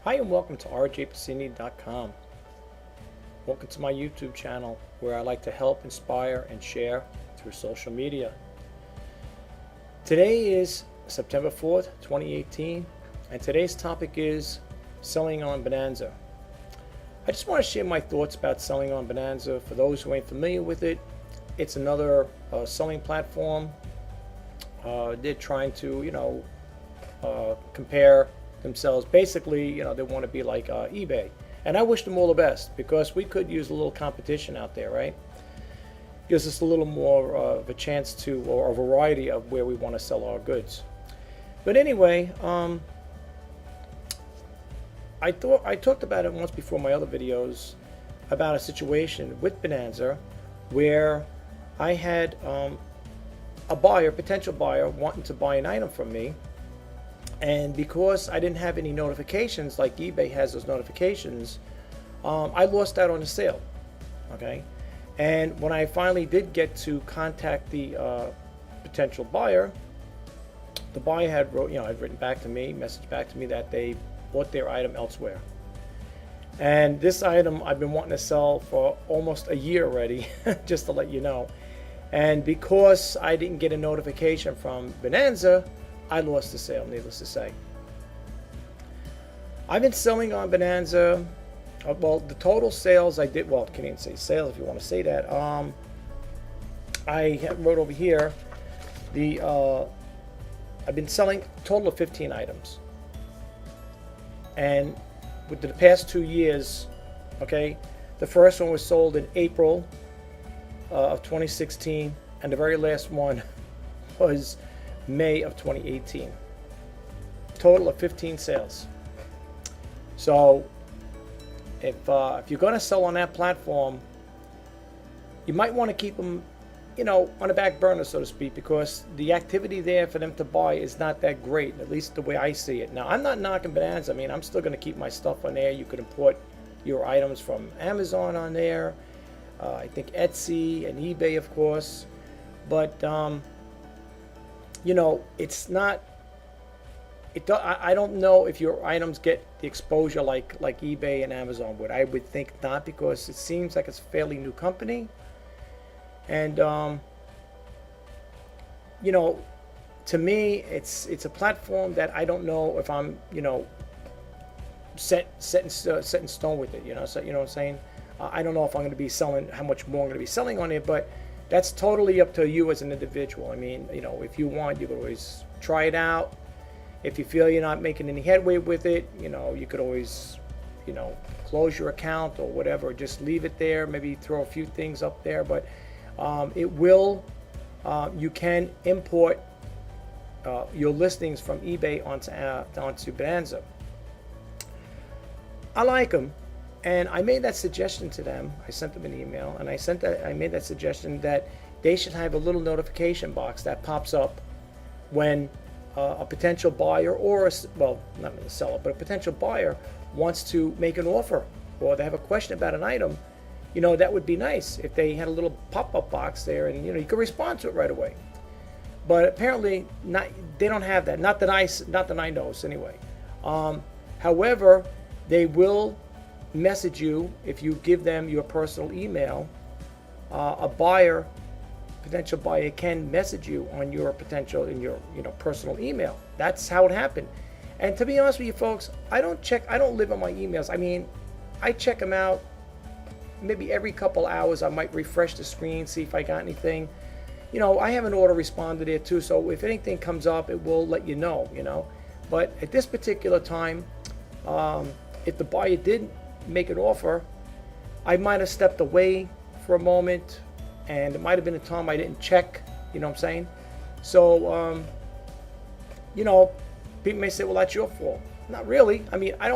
Hi and welcome to rjpacini.com. Welcome to my YouTube channel where I like to help, inspire, and share through social media. Today is September 4th, 2018, and today's topic is selling on Bonanza. I just want to share my thoughts about selling on Bonanza. For those who ain't familiar with it, it's another selling platform. They're trying to, compare themselves. Basically, they want to be like eBay. And I wish them all the best because we could use a little competition out there, right? Gives us a little more of a chance to, or a variety of where we want to sell our goods. But anyway, I talked about it once before in my other videos about a situation with Bonanza where I had a buyer, potential buyer, wanting to buy an item from me. And because I didn't have any notifications like eBay has those notifications, I lost out on the sale. Okay, and when I finally did get to contact the potential buyer, the buyer had written back to me, messaged back to me that they bought their item elsewhere. And this item I've been wanting to sell for almost a year already, just to let you know. And because I didn't get a notification from Bonanza, I lost the sale, needless to say. I've been selling on Bonanza. Well, the total sales I did, well, can't even say sales if you want to say that. I wrote over here, I've been selling a total of 15 items. And with the past 2 years, okay, the first one was sold in April of 2016, and the very last one was May of 2018. Total of 15 sales. So if you're going to sell on that platform, you might want to keep them, on the back burner, so to speak, because the activity there for them to buy is not that great, at least the way I see it. Now, I'm not knocking Bonanza. I mean, I'm still going to keep my stuff on there. You could import your items from Amazon on there. I think Etsy and eBay, of course. But it's not. I don't know if your items get the exposure like eBay and Amazon would. I would think not, because it seems like it's a fairly new company, and to me, it's a platform that I don't know if I'm set in stone with it. So what I'm saying. I don't know if I'm going to be selling, how much more I'm going to be selling on it, but that's totally up to you as an individual. I mean, if you want, you could always try it out. If you feel you're not making any headway with it, you could always, close your account or whatever. Just leave it there. Maybe throw a few things up there. But it will, you can import your listings from eBay onto Bonanza. I like them. And I made that suggestion to them. I sent them an email, and I made that suggestion that they should have a little notification box that pops up when a potential buyer, or not a seller, but a potential buyer wants to make an offer, or they have a question about an item. That would be nice if they had a little pop-up box there, and you could respond to it right away. But apparently, they don't have that. Not that I know, anyway. However, they will message you if you give them your personal email. A potential buyer can message you on your personal email. That's how it happened. And to be honest with you folks, I don't live on my emails. I mean, I check them out maybe every couple hours. I might refresh the screen, see if I got anything. I have an autoresponder there too, so if anything comes up, it will let you know. But at this particular time, if the buyer did make an offer, I might have stepped away for a moment, and it might have been a time I didn't check. You know what I'm saying? So, people may say, well, that's your fault. Not really. I mean, I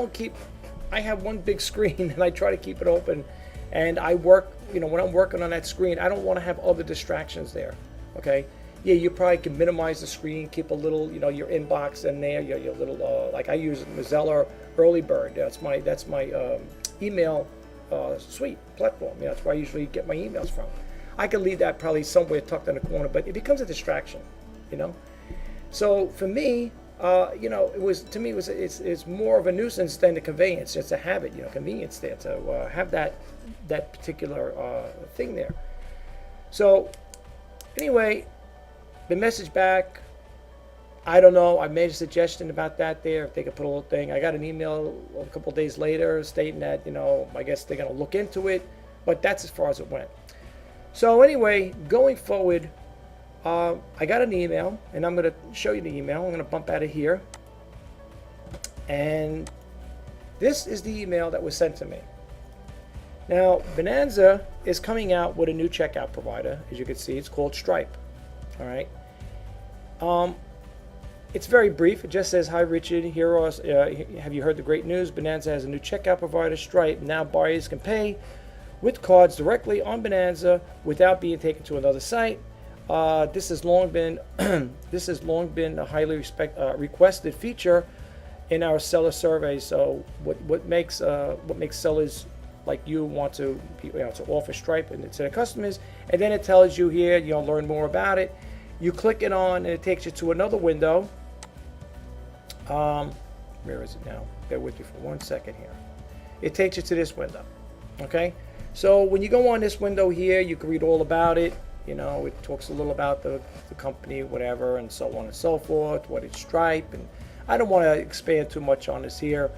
have one big screen, and I try to keep it open, and I work, when I'm working on that screen, I don't want to have other distractions there. Okay? Yeah, you probably can minimize the screen, keep a little, your inbox in there, your little, like I use Mozilla Early Bird. That's my email suite platform. That's where I usually get my emails from. I can leave that probably somewhere tucked in the corner, but it becomes a distraction. So for me, it was, to me, it's more of a nuisance than a conveyance. It's a habit, convenience there to have that particular thing there. So anyway, the message back. I don't know. I made a suggestion about that there. If they could put a little thing. I got an email a couple of days later stating that I guess they're going to look into it, but that's as far as it went. So anyway, going forward, I got an email, and I'm going to show you the email. I'm going to bump out of here, and this is the email that was sent to me. Now, Bonanza is coming out with a new checkout provider. As you can see, it's called Stripe. All right. It's very brief. It just says, "Hi Richard, have you heard the great news? Bonanza has a new checkout provider, Stripe. Now buyers can pay with cards directly on Bonanza without being taken to another site. This has long been a highly requested feature in our seller surveys. So what makes sellers like you want to to offer Stripe and to their customers, and then it tells you here, learn more about it. You click it on, and it takes you to another window. Where is it now? Bear with me for 1 second here. It takes you to this window. Okay, so when you go on this window here, you can read all about it. It talks a little about the company, whatever, and so on and so forth. What is Stripe, and I don't want to expand too much on this here.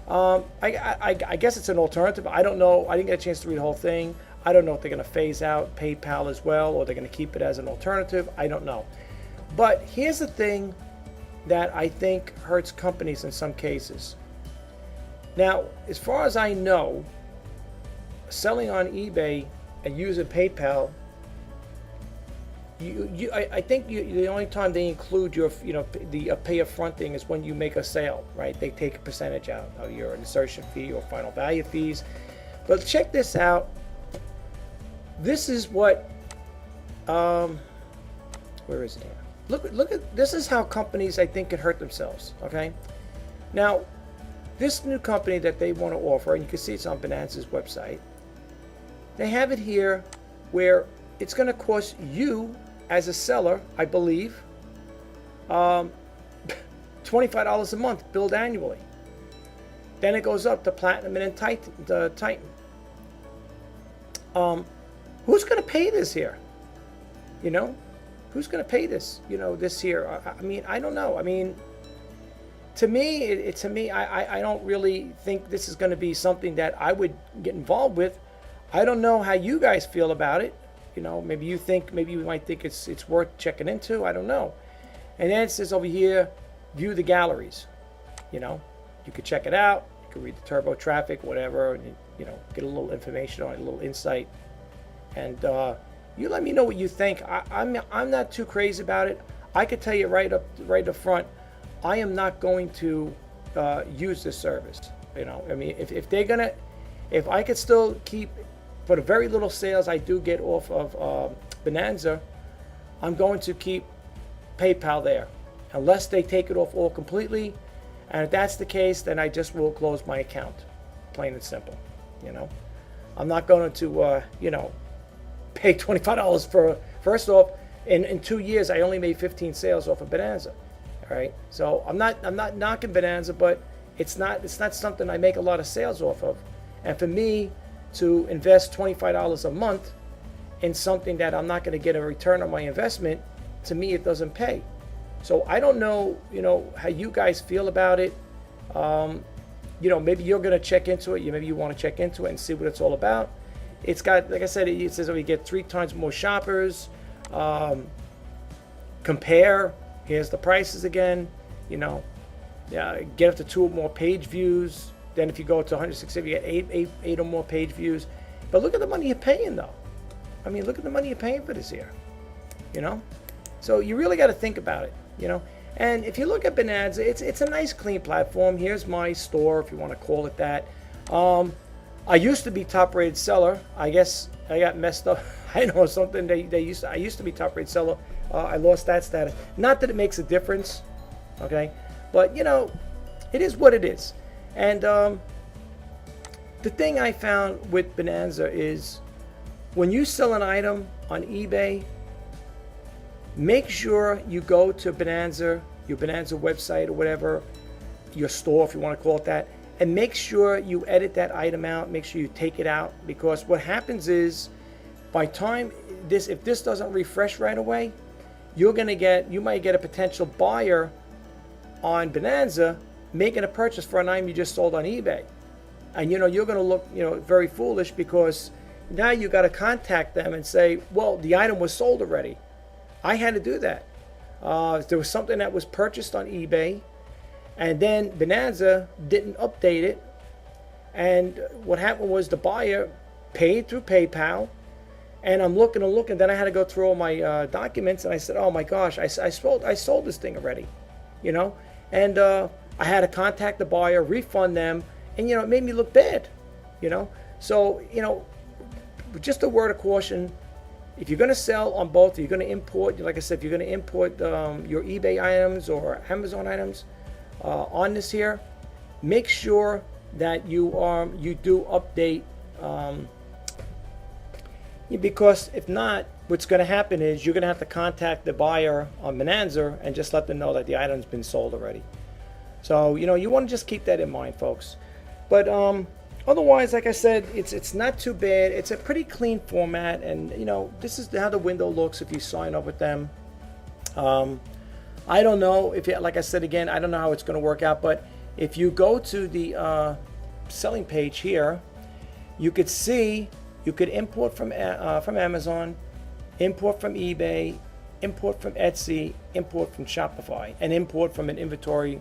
I guess it's an alternative. I don't know. I didn't get a chance to read the whole thing. I don't know if they're going to phase out PayPal as well, or they're going to keep it as an alternative. I don't know. But here's the thing that I think hurts companies in some cases. Now, as far as I know, selling on eBay and using PayPal, I think the only time they include your, the pay upfront thing is when you make a sale, right? They take a percentage out of your insertion fee or final value fees. But check this out. This is what, where is it here? Look at, this is how companies, I think, can hurt themselves, okay? Now, this new company that they want to offer, and you can see it's on Bonanza's website, they have it here where it's going to cost you, as a seller, I believe, $25 a month, billed annually. Then it goes up to Platinum and then Titan. Who's going to pay this here? Who's going to pay this? This here. I mean, I don't know. I mean, to me, I don't really think this is going to be something that I would get involved with. I don't know how you guys feel about it. Maybe you might think it's worth checking into. I don't know. And then it says over here, view the galleries. You could check it out. You could read the turbo traffic, whatever, and get a little information on it, a little insight. And you let me know what you think. I'm not too crazy about it. I could tell you right up front, I am not going to use this service. I mean, if I could still keep, for the very little sales I do get off of Bonanza, I'm going to keep PayPal there, unless they take it off all completely. And if that's the case, then I just will close my account, plain and simple. I'm not going to pay $25 for. First off, in 2 years I only made 15 sales off of Bonanza. All right, so I'm not knocking Bonanza, but it's not something I make a lot of sales off of. And for me to invest $25 a month in something that I'm not going to get a return on my investment, to me it doesn't pay. So I don't know, how you guys feel about it. Maybe you're going to check into it. Maybe you want to check into it and see what it's all about. It's got, like I said, it says you get 3 times more shoppers. Compare. Here's the prices again. Get up to 2 or more page views. Then if you go to 160, you get 8 or more page views. But look at the money you're paying, though. I mean, look at the money you're paying for this here. So you really got to think about it. And if you look at Bonanza, it's a nice, clean platform. Here's my store, if you want to call it that. I used to be top-rated seller. I guess I got messed up. I know something. I used to be top-rated seller. I lost that status. Not that it makes a difference, okay? But it is what it is. And the thing I found with Bonanza is, when you sell an item on eBay, make sure you go to Bonanza, your Bonanza website or whatever, your store if you want to call it that, and make sure you edit that item out, make sure you take it out, because what happens is by time if this doesn't refresh right away, you might get a potential buyer on Bonanza making a purchase for an item you just sold on eBay. And you're going to look very foolish, because now you got to contact them and say, well, the item was sold already. I had to do that. There was something that was purchased on eBay, and then Bonanza didn't update it. And what happened was the buyer paid through PayPal, and I'm looking and looking. Then I had to go through all my documents, and I said, oh my gosh, I sold this thing already, and I had to contact the buyer, refund them, and it made me look bad, So just a word of caution: if you're going to sell on both, you're going to import. Like I said, if you're going to import your eBay items or Amazon items on this here, make sure that you do update. Because if not, what's going to happen is you're going to have to contact the buyer on Bonanza and just let them know that the item's been sold already. So you want to just keep that in mind, folks. But otherwise, like I said, it's not too bad. It's a pretty clean format, and this is how the window looks if you sign up with them. I don't know if like I said again, I don't know how it's going to work out, but if you go to the selling page here, you could see you could import from Amazon, import from eBay, import from Etsy, import from Shopify, and import from an inventory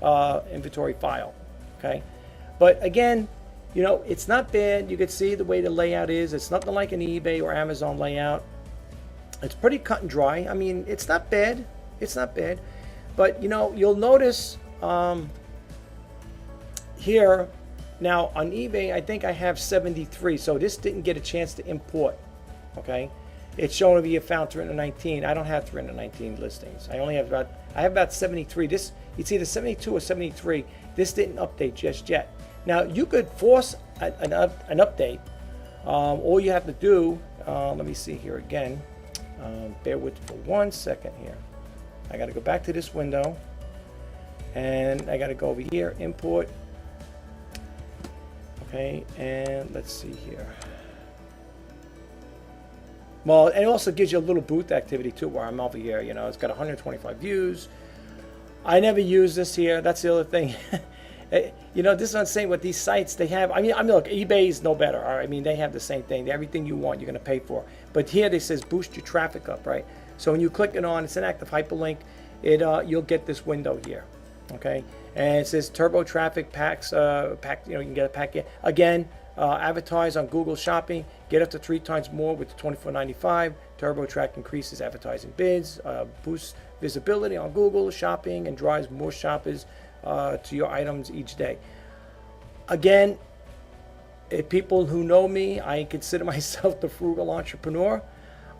file. Okay, but again, it's not bad. You can see the way the layout is. It's nothing like an eBay or Amazon layout. It's pretty cut and dry. I mean, it's not bad. It's not bad, but you'll notice here. Now on eBay, I think I have 73, so this didn't get a chance to import. Okay, it's showing to be found 319. I don't have 319 listings. I have about 73. It's either 72 or 73. This didn't update just yet. Now you could force an update. All you have to do, let me see here again. Bear with me for 1 second here. I got to go back to this window, and I got to go over here, import. Okay, and let's see here. Well, and it also gives you a little booth activity too, where I'm over here. It's got 125 views. I never use this here. That's the other thing. This is what I'm saying with these sites. They have. I mean, look, eBay is no better. I mean, they have the same thing. Everything you want, you're going to pay for. But here they says boost your traffic up, right? So when you click it on, it's an active hyperlink. You'll get this window here. Okay, and it says turbo traffic packs. You can get a pack again. Advertise on Google Shopping. Get up to 3 times more with the $24.95. Turbo Track increases advertising bids, boosts visibility on Google Shopping, and drives more shoppers to your items each day. Again, if people who know me, I consider myself the frugal entrepreneur.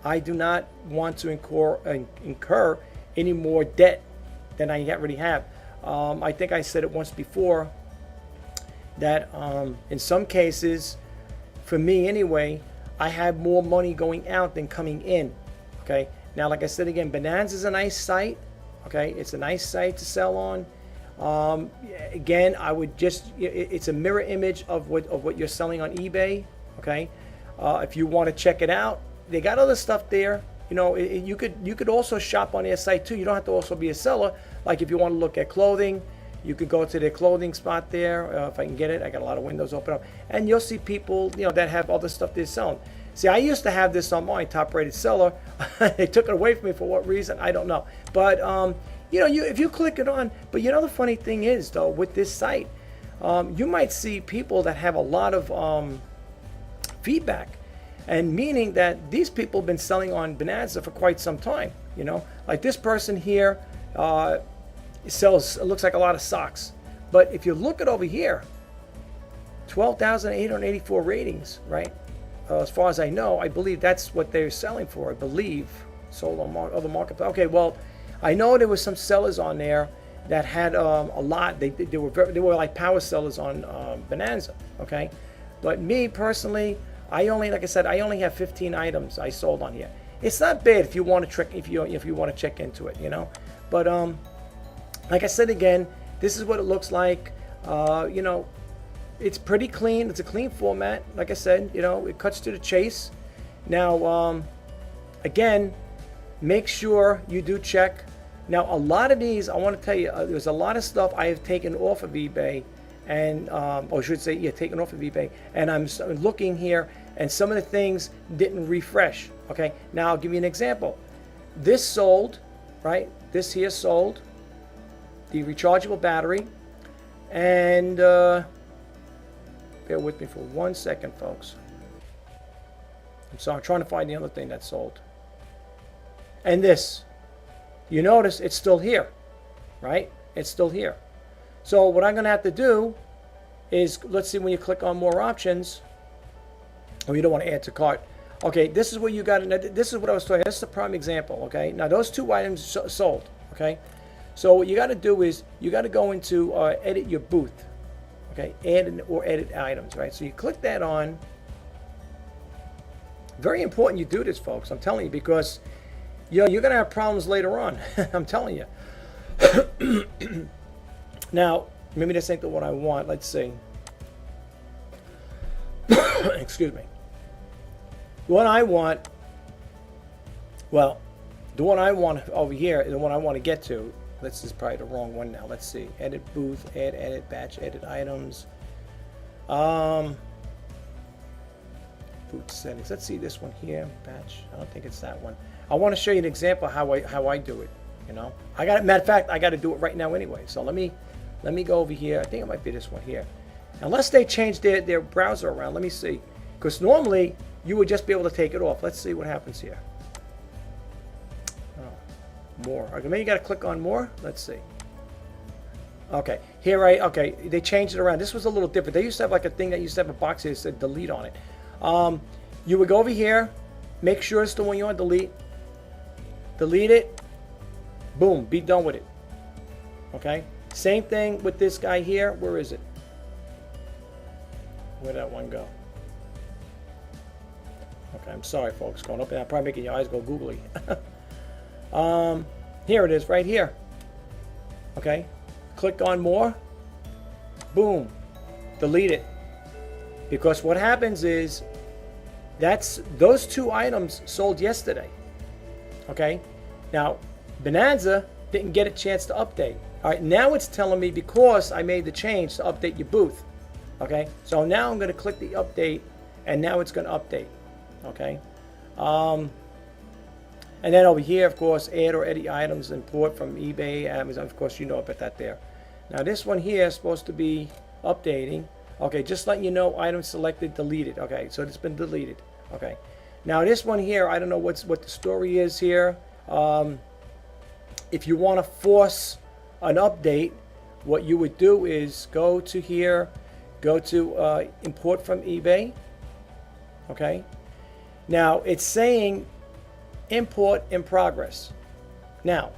I do not want to incur any more debt than I already have. I think I said it once before that in some cases, for me anyway, I have more money going out than coming in. Okay. Now, like I said again, Bonanza is a nice site. Okay, it's a nice site to sell on. Again, I would it's a mirror image of what you're selling on eBay. Okay, if you want to check it out, they got other stuff there. You could also shop on their site too. You don't have to also be a seller. Like if you want to look at clothing, you could go to their clothing spot there. If I can get it, I got a lot of windows open up, and you'll see people that have other stuff they're selling. See, I used to have this on my top-rated seller. They took it away from me for what reason? I don't know. But if you click it on, but the funny thing is though, with this site, you might see people that have a lot of feedback. And meaning that these people have been selling on Bonanza for quite some time. Like this person here sells, it looks like a lot of socks. But if you look at over here, 12,884 ratings, right? As far as I know, I believe that's what they're selling for. I believe sold on other marketplaces. Okay, well, I know there was some sellers on there that had a lot. They were like power sellers on Bonanza. Okay, but me personally, like I said, I only have 15 items I sold on here. It's not bad if you want to check into it, But Like I said again, this is what it looks like. You know, it's pretty clean. It's a clean format. Like I said, you know, it cuts to the chase. Now, again, make sure you do check. Now, a lot of these, I want to tell you, there's a lot of stuff I have taken off of eBay, and or I should say, yeah, taken off of eBay. And I'm looking here, and some of the things didn't refresh. Okay, now I'll give you an example. This sold, right? This here sold, the rechargeable battery, and bear with me for 1 second, folks. I'm sorry, I'm trying to find the other thing that sold. And this, you notice it's still here, right? It's still here. So what I'm going to have to do is, let's see, when you click on more options, oh, you don't want to add to cart. Okay, this is where you got it. This is what I was talking about. This is a prime example, okay? Now, those two items sold, okay? So what you got to do is you got to go into edit your booth, okay? Add or edit items, right? So you click that on. Very important you do this, folks. I'm telling you, because you know, you're going to have problems later on. I'm telling you. Now, maybe this ain't the one I want. Let's see. Excuse me. The one I want, well, the one I want over here is the one I want to get to. This is probably the wrong one now. Let's see. Edit booth, add, edit, batch, edit items. Booth settings. Let's see this one here. Batch. I don't think it's that one. I want to show you an example how I do it. You know, I got it. Matter of fact, I got to do it right now anyway. So let me go over here. I think it might be this one here. Unless they change their browser around. Let me see. Because normally you would just be able to take it off. Let's see what happens here. Oh, more. Okay, maybe you got to click on more. Let's see. Okay, here okay, they changed it around. This was a little different. They used to have like a thing that used to have a box here that said delete on it. You would go over here, make sure it's the one you want to delete. Delete it. Boom, be done with it. Okay, same thing with this guy here. Where is it? Where'd that one go? Okay, I'm sorry, folks. Going up and I'm probably making your eyes go googly. Here it is, right here. Okay, click on more. Boom, delete it. Because what happens is those two items sold yesterday. Okay, now Bonanza didn't get a chance to update. All right, now it's telling me because I made the change to update your booth. Okay, so now I'm going to click the update, and now it's going to update. Okay, and then over here, of course, add or edit items, import from eBay, Amazon. Of course, you know about that there. Now this one here is supposed to be updating. Okay, just letting you know, item selected, deleted. Okay, so it's been deleted. Okay, now this one here, I don't know what the story is here. If you want to force an update, what you would do is go to here, go to import from eBay. Okay, now it's saying import in progress. Now,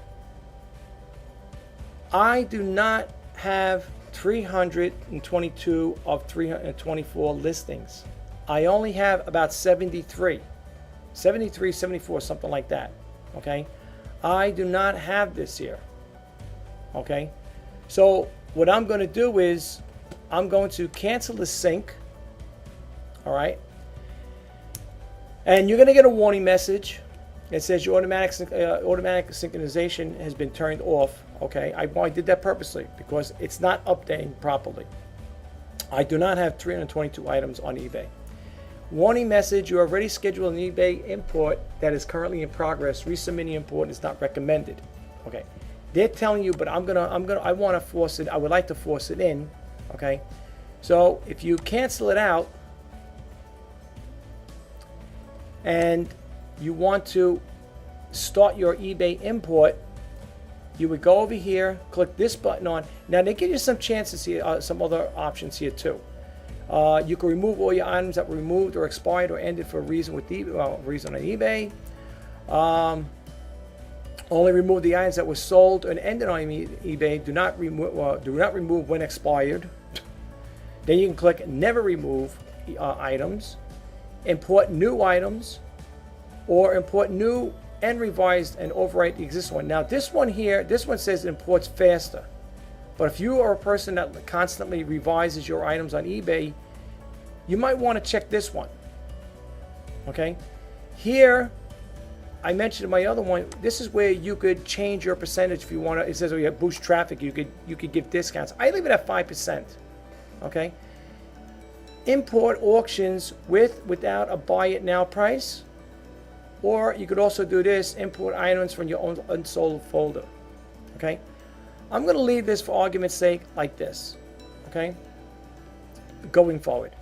I do not have 322 of 324 listings. I only have about 73, 74, something like that. Okay, I do not have this here. Okay, so what I'm going to do is I'm going to cancel the sync. All right, and you're going to get a warning message. It says your automatic synchronization has been turned off. Okay, I did that purposely because it's not updating properly. I do not have 322 items on eBay. Warning message: you already scheduled an eBay import that is currently in progress. Resubmitting import is not recommended. Okay, they're telling you, but I want to force it. I would like to force it in. Okay, so if you cancel it out and you want to start your eBay import, you would go over here, click this button on. Now they give you some chances here, some other options here too. You can remove all your items that were removed or expired or ended for a reason with reason on eBay. Only remove the items that were sold and ended on eBay. Do not remove when expired. Then you can click never remove items. Import new items, or import new and revise and overwrite the existing one. Now this one here, this one says imports faster. But if you are a person that constantly revises your items on eBay, you might want to check this one. Okay? Here, I mentioned in my other one, this is where you could change your percentage if you want to. It says, oh, you have boost traffic, you could give discounts. I leave it at 5%. Okay? Import auctions without a buy it now price. Or you could also do this, import items from your own unsold folder. Okay? I'm going to leave this for argument's sake like this. Okay? Going forward.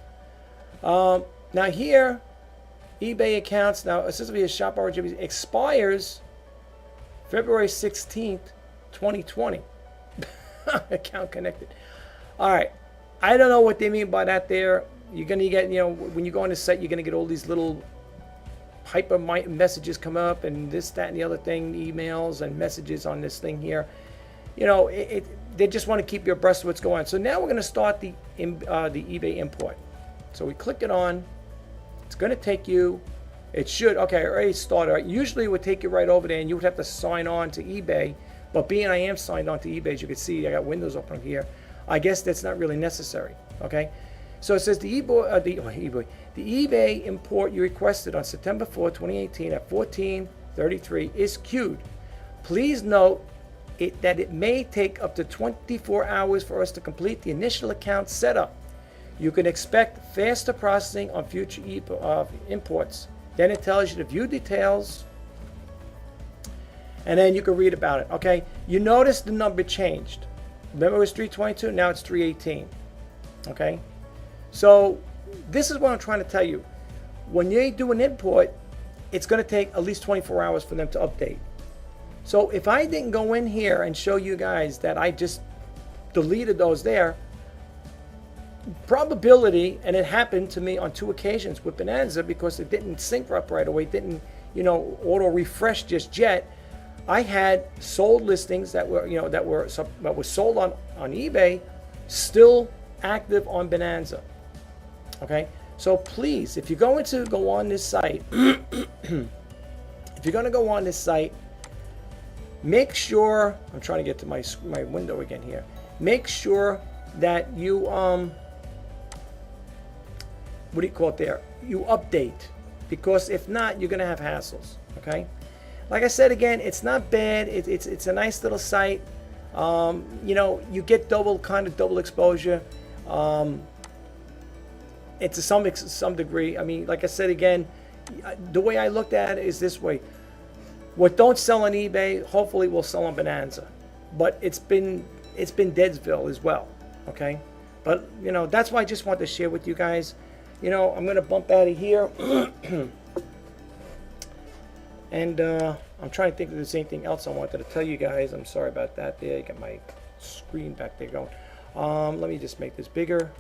Now here, eBay accounts, now essentially a shop origin expires February 16th, 2020. Account connected. All right. I don't know what they mean by that there. You're going to get, when you go on the site, you're going to get all these little hyper messages come up and this, that, and the other thing, emails and messages on this thing here. They just want to keep you abreast of what's going on. So now we're going to start the eBay import. So we click it on. It's going to take you. It should. Okay, I already started. Right? Usually it would take you right over there, and you would have to sign on to eBay. But being I am signed on to eBay, as you can see, I got Windows open here. I guess that's not really necessary. Okay. So it says the eBay import you requested on September 4, 2018 at 14:33 is queued. Please note that it may take up to 24 hours for us to complete the initial account setup. You can expect faster processing on future imports. Then it tells you the view details, and then you can read about it. Okay, you notice the number changed. Remember it was 322, now it's 318. Okay, so this is what I'm trying to tell you. When you do an import, it's going to take at least 24 hours for them to update. So if I didn't go in here and show you guys that I just deleted those there, probability, and it happened to me on 2 occasions with Bonanza because it didn't sync up right away, didn't auto refresh just yet. I had sold listings that were sold on eBay still active on Bonanza. Okay, so please, if you're going to go on this site, make sure, I'm trying to get to my window again here. Make sure that you what do you call it there? You update, because if not, you're gonna have hassles. Okay, like I said again, it's not bad. It's a nice little site. You get double exposure. To some degree. I mean, like I said again, the way I looked at it is this way. What don't sell on eBay, hopefully will sell on Bonanza. But it's been Deadsville as well. Okay? But that's why I just want to share with you guys. I'm gonna bump out of here. And I'm trying to think if there's anything else I wanted to tell you guys. I'm sorry about that there. You got my screen back there going. Let me just make this bigger.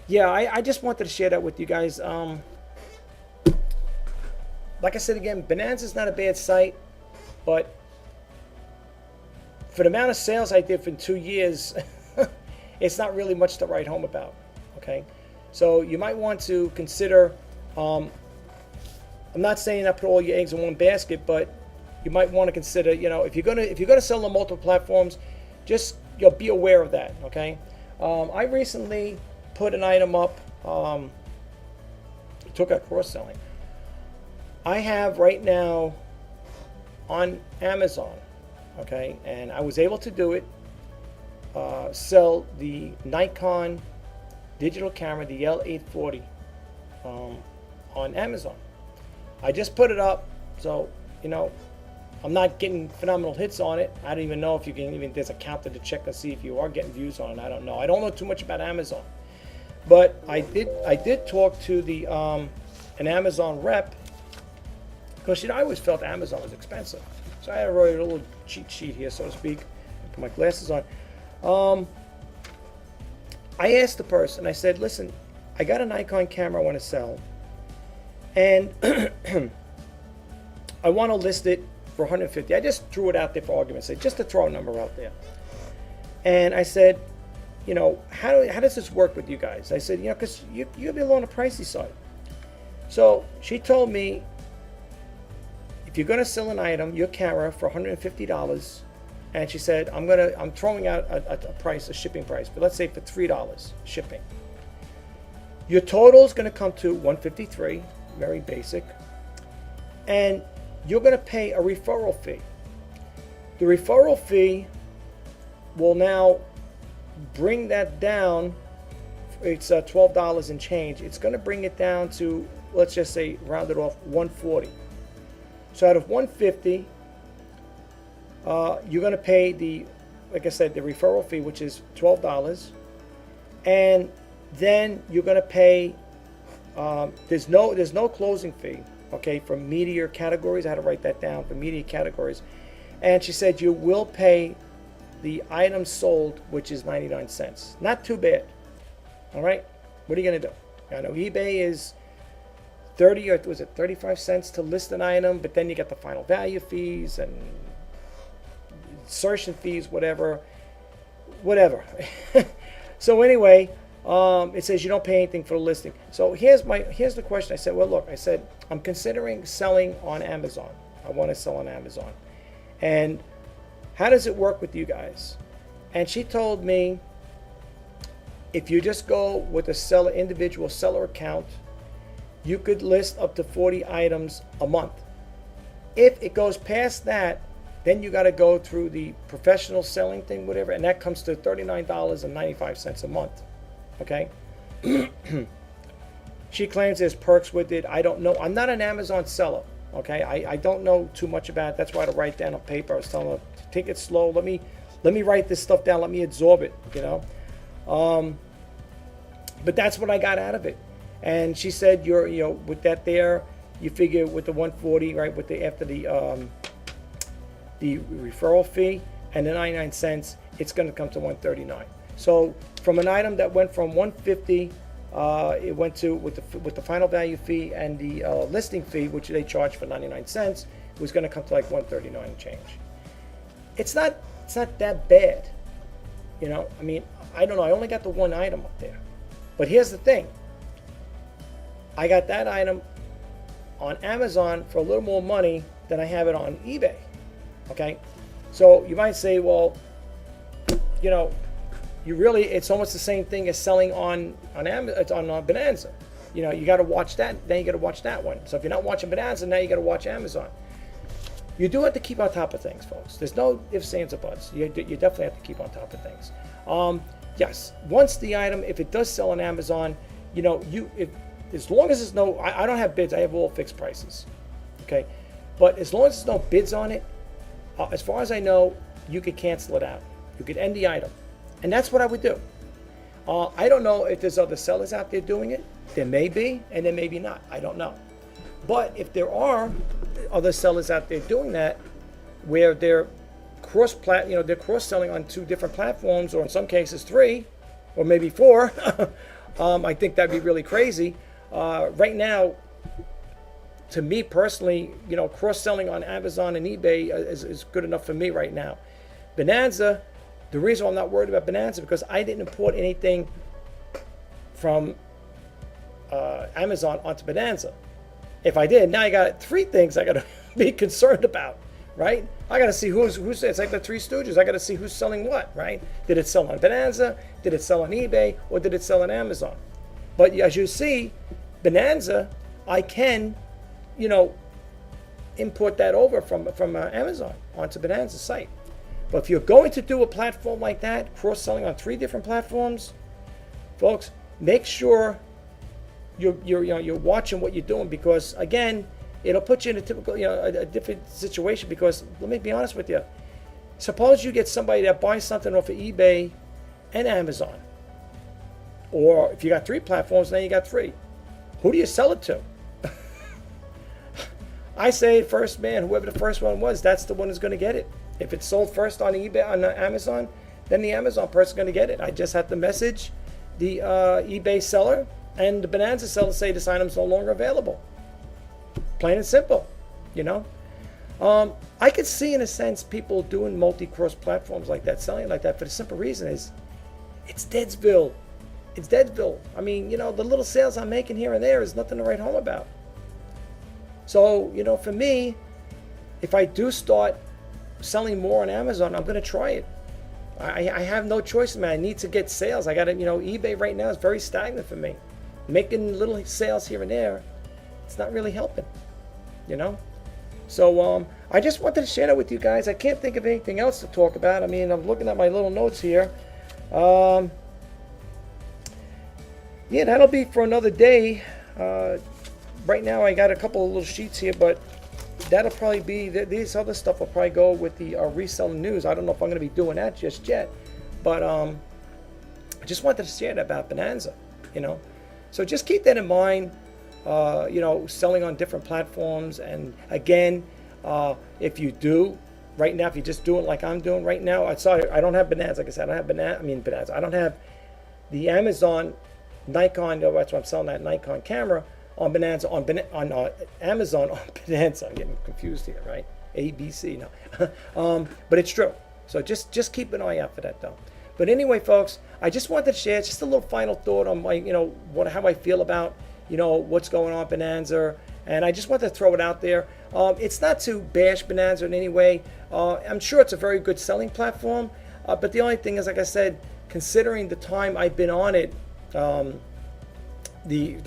Yeah, I just wanted to share that with you guys. Like I said again, Bonanza's not a bad site, but for the amount of sales I did for 2 years, it's not really much to write home about. Okay, so you might want to consider. I'm not saying I put all your eggs in one basket, but you might want to consider. If you're gonna sell on multiple platforms, just be aware of that. Okay, I recently put an item up. Took out cross-selling. I have right now on Amazon, okay, and I was able to do it, sell the Nikon digital camera, the L840, on Amazon. I just put it up, so I'm not getting phenomenal hits on it. I don't even know if you can there's a counter to check and see if you are getting views on it. I don't know. I don't know too much about Amazon, but I did talk to the an Amazon rep. Because I always felt Amazon was expensive, so I had to write a little cheat sheet here, so to speak. Put my glasses on. I asked the person. I said, "Listen, I got a Nikon camera I want to sell, and I want to list it for $150." I just threw it out there for argument's sake, just to throw a number out there. And I said, how does this work with you guys? I said, because you'll be a little on the pricey side. So she told me, if you're going to sell an item, your camera, for $150, and she said, I'm throwing out a price, a shipping price, but let's say for $3 shipping. Your total is going to come to $153, very basic, and you're going to pay a referral fee. The referral fee will now bring that down. It's $12 and change. It's going to bring it down to, let's just say, round it off, $140. So out of $150, you're going to pay like I said, the referral fee, which is $12, and then you're going to pay. There's no closing fee, okay, for media categories. I had to write that down for media categories, and she said you will pay the item sold, which is 99 cents. Not too bad. All right, what are you going to do? I know eBay is 30 or was it 35 cents to list an item, but then you get the final value fees and insertion fees, whatever. So anyway, it says you don't pay anything for the listing. So here's the question. I said, well, look, I said, I'm considering selling on Amazon. I want to sell on Amazon. And how does it work with you guys? And she told me, if you just go with a individual seller account, you could list up to 40 items a month. If it goes past that, then you got to go through the professional selling thing, whatever, and that comes to $39.95 a month. Okay? She claims there's perks with it. I don't know. I'm not an Amazon seller. Okay? I don't know too much about it. That's why I had to write down on paper. I was telling her, take it slow. Let me write this stuff down. Let me absorb it, you know? But that's what I got out of it. And she said, with that there, you figure with the 140, right, with after the referral fee and the 99 cents, it's going to come to 139. So from an item that went from 150, it went to with the final value fee and the listing fee, which they charge for 99 cents, it was going to come to like 139 and change. It's not that bad, you know. I mean, I don't know. I only got the one item up there, but here's the thing. I got that item on Amazon for a little more money than I have it on eBay. Okay, so you might say, well, you know, it's almost the same thing as selling on Bonanza. You know, you got to watch that, then you got to watch that one. So if you're not watching Bonanza, now you got to watch Amazon. You do have to keep on top of things, folks. There's no ifs, ands, or buts. You definitely have to keep on top of things. Yes, once the item, if it does sell on Amazon, you know, as long as there's no, I don't have bids. I have all fixed prices. Okay, but as long as there's no bids on it, as far as I know, you could cancel it out. You could end the item, and that's what I would do. I don't know if there's other sellers out there doing it. There may be, and there may be not. I don't know. But if there are other sellers out there doing that, where they're they're cross-selling on 2 different platforms, or in some cases 3, or maybe 4, I think that'd be really crazy. Right now, to me personally, you know, cross-selling on Amazon and eBay is good enough for me right now. Bonanza, the reason I'm not worried about Bonanza because I didn't import anything from Amazon onto Bonanza. If I did, now I got 3 things I got to be concerned about, right? I got to see who's it's like the Three Stooges. I got to see who's selling what, right? Did it sell on Bonanza? Did it sell on eBay? Or did it sell on Amazon? But as you see, Bonanza, I can, you know, import that over from Amazon onto Bonanza's site. But if you're going to do a platform like that, cross-selling on 3 different platforms, folks, make sure you're watching what you're doing, because again, it'll put you in a typical, a different situation. Because let me be honest with you. Suppose you get somebody that buys something off of eBay and Amazon, or if you got 3 platforms, now you got 3. Who do you sell it to? I say first, man, whoever the first one was, that's the one who's going to get it. If it's sold first on eBay, on Amazon, then the Amazon person's going to get it. I just have to message the eBay seller and the Bonanza seller, say this item's no longer available. Plain and simple, you know. I could see, in a sense, people doing multi-cross platforms like that, selling like that, for the simple reason is, it's Deadsville. It's Deadsville. I mean, you know, the little sales I'm making here and there is nothing to write home about. So, you know, for me, if I do start selling more on Amazon, I'm going to try it. I have no choice, man. I need to get sales. I got to, eBay right now is very stagnant for me. Making little sales here and there, it's not really helping, So I just wanted to share that with you guys. I can't think of anything else to talk about. I mean, I'm looking at my little notes here. Yeah, that'll be for another day. Right now I got a couple of little sheets here, but that'll probably be, this other stuff will probably go with the reselling news. I don't know if I'm going to be doing that just yet, but I just wanted to share that about Bonanza, So just keep that in mind, selling on different platforms. And again, if you do, right now, if you just do it like I'm doing right now, I don't have Bonanza. Like I said, I don't have Bonanza. I don't have the Amazon Nikon, that's why I'm selling that Nikon camera on Bonanza, on Amazon on Bonanza. I'm getting confused here, right? ABC now. But it's true. So just keep an eye out for that, though. But anyway, folks, I just wanted to share just a little final thought on my, how I feel about, what's going on Bonanza. And I just wanted to throw it out there. It's not to bash Bonanza in any way. I'm sure it's a very good selling platform. But the only thing is, like I said, considering the time I've been on it, the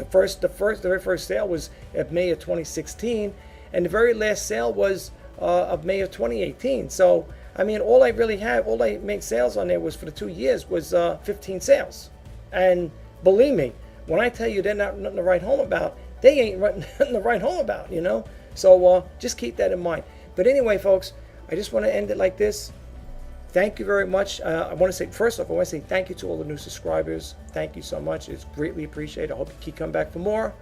very first sale was of May of 2016, and the very last sale was of May of 2018. So I mean, all I made sales on there was for the 2 years was 15 sales. And believe me, when I tell you they're not nothing to write home about, they ain't nothing to write home about, So just keep that in mind. But anyway, folks, I just want to end it like this. Thank you very much. I want to say, first off, I want to say thank you to all the new subscribers. Thank you so much. It's greatly appreciated. I hope you keep coming back for more.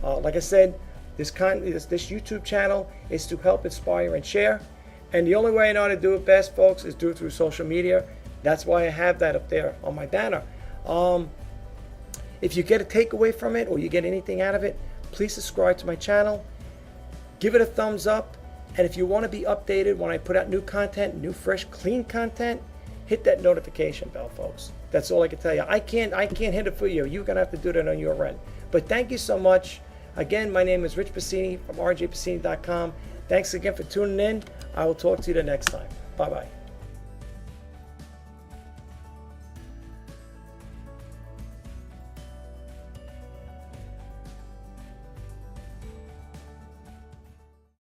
Like I said, this YouTube channel is to help inspire and share. And the only way I know how to do it best, folks, is do it through social media. That's why I have that up there on my banner. If you get a takeaway from it or you get anything out of it, please subscribe to my channel. Give it a thumbs up. And if you want to be updated when I put out new content, new, fresh, clean content, hit that notification bell, folks. That's all I can tell you. I can't hit it for you. You're going to have to do that on your end. But thank you so much. Again, my name is Rich Pacini from rjpacini.com. Thanks again for tuning in. I will talk to you the next time. Bye-bye.